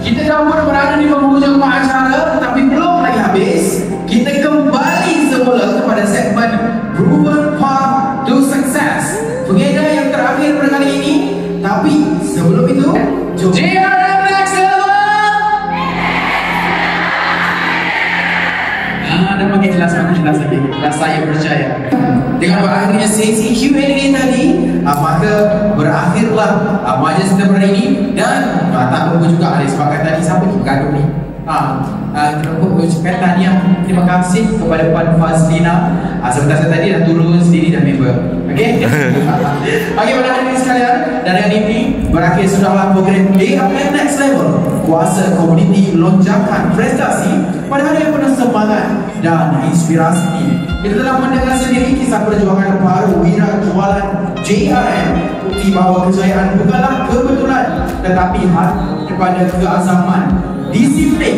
Kita dah pun berada di penghujung acara, tapi belum lagi habis. Kita kembali semula kepada segmen Proven Path to Success, pengedar yang terakhir pada kali ini. Tapi sebelum itu, JRM Next Level. Dah makin jelas lagi. Dah saya percaya. Dengan berakhirnya sesi Q&A tadi, maka berakhirlah majlis kita hari ini. Dan tak lupa juga ada sepakat tadi, siapa ni bergaduh ni? Terima ucapkan tahniah, terima kasih kepada Puan Fazlina. Sebentar saya tadi dah turun sendiri dan member. Okey. Okey, pada hari ini sekalian, dari hari ini berakhir sudahlah program JRM Next Level, kuasa komuniti lonjakan prestasi pada hari yang penuh semangat dan inspirasi. Kita telah mendengar sendiri kisah perjuangan para wira jualan JRM, bukti bahawa kejayaan bukanlah kebetulan tetapi kepada keazaman, disiplin,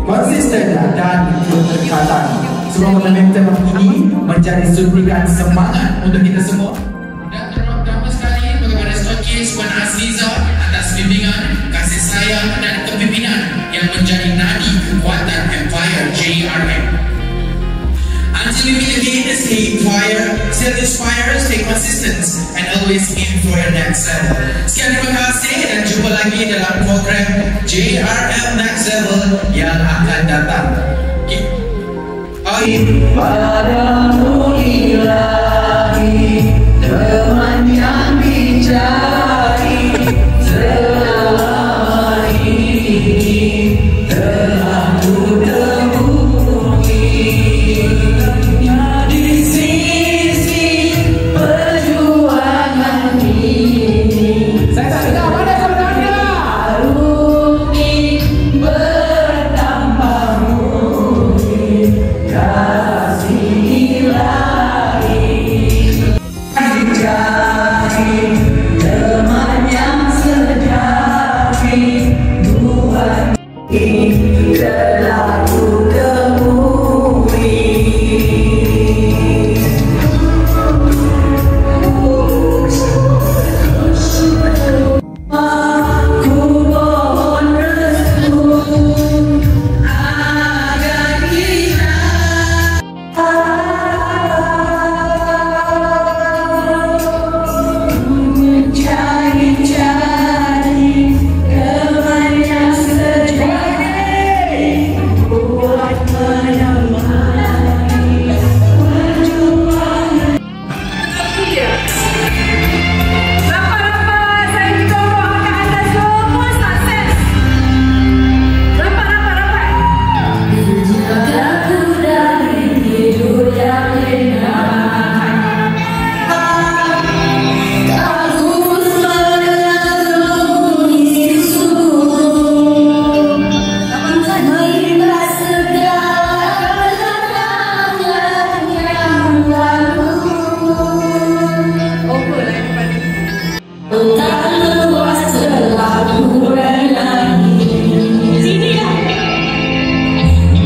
konsisten dan keterikatan. Semua momentum ini menjadi suntikan semangat untuk kita semua. Dan terutama sekali kepada stokis Puan Aziza atas bimbingan, kasih sayang dan kepimpinan yang menjadi nadi kekuatan Empire JRM. Until we meet again, stay inspired, stay consistent, and always aim for your next level. Sekian, terima kasih dan jumpa lagi dalam program JRM Next Level yang akan datang. Padamu ilahi, teman yang dicari selama ini telah ku temui. Di sisi perjuangan ini, saya tak dengar, mana sebenarnya? Aruni bertambah murni, kasih ilahi dicari teman yang sejati, buat ini telah ku temui. Aku mohon restu agar kita mencari-cari teman yang sejati, buat menemani perjuangan. Rapat-rapat, saya juga doakan anda semua sukses. Rapat. Aku dari hidup yang enak, bagus menanggung isu, menerima segala kenangan yang lalu. Tak luas selalu renangi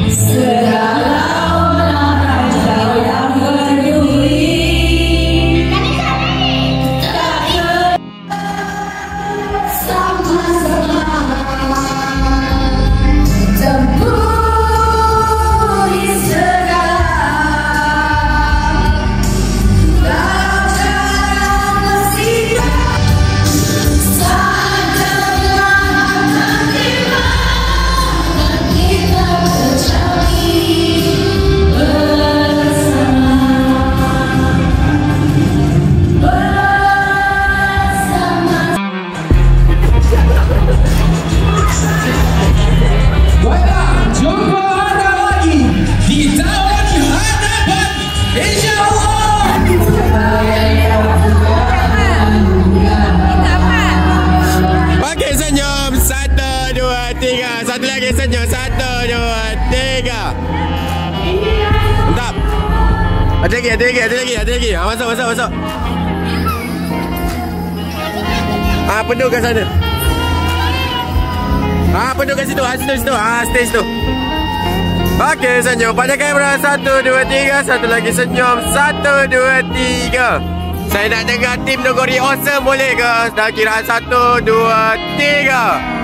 segala orang kacau yang berduri. Tak sama-sama temui segala pelajaran musibah. Saat kemenangan tiba, kita berjali bersama. Baiklah, jumpa anda lagi di tahun hadapan, insyaAllah. Okey, senyum. 1, 2, 3. Satu lagi senyum. 1, 2, 3. Mantap. Ada lagi. Masuk. Penuh kat sana. Penuh kat situ. Situ. Stay situ. Okey, senyum pada kamera. 1, 2, 3. Satu lagi senyum. 1, 2, 3. Saya nak dengar tim Nogori Awesome, boleh ke? Dah kira 1, 2, 3.